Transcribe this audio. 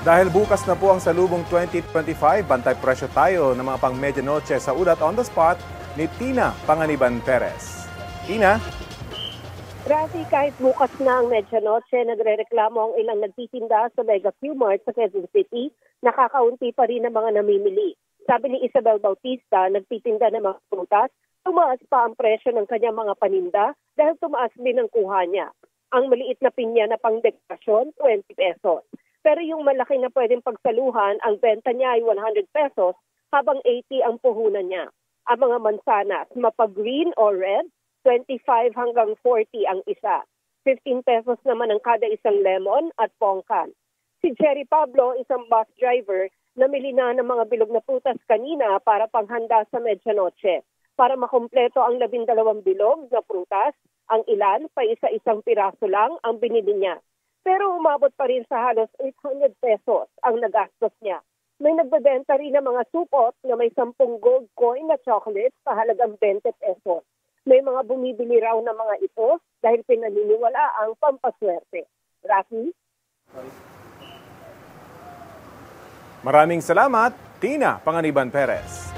Dahil bukas na po ang Salubong 2025, bantay presyo tayo ng mga pang medianoche sa ulat on the spot ni Tina Panganiban Perez. Tina? Rafi, kahit bukas na ang medianoche, nagre-reklamo ang ilang nagtitinda sa Mega Q-Mart sa Quezon City, nakakaunti pa rin ang mga namimili. Sabi ni Isabel Bautista, nagtitinda ng mga prutas, tumaas pa ang presyo ng kanyang mga paninda dahil tumaas din ang kuha niya. Ang maliit na pinya na pang dekorasyon, 20 pesos. Pero yung malaki na pwedeng pagsaluhan, ang benta niya ay 100 pesos habang 80 ang puhunan niya. Ang mga mansanas, mapa-green or red, 25 hanggang 40 ang isa. 15 pesos naman ang kada isang lemon at pongkan. Si Jerry Pablo, isang bus driver, namili na ng mga bilog na prutas kanina para panghanda sa medianoche. Para makumpleto ang 12 bilog na prutas, ang ilan pa isa-isang piraso lang ang binili niya. Pero umabot pa rin sa halos 800 pesos ang nagastos niya. May nagbebenta rin ng mga supot na may 10 gold coin na chocolate sa halagang 20 pesos. May mga bumibili raw ng mga ito dahil pinaniniwala ang pampaswerte. Rafi? Maraming salamat, Tina Panganiban Perez.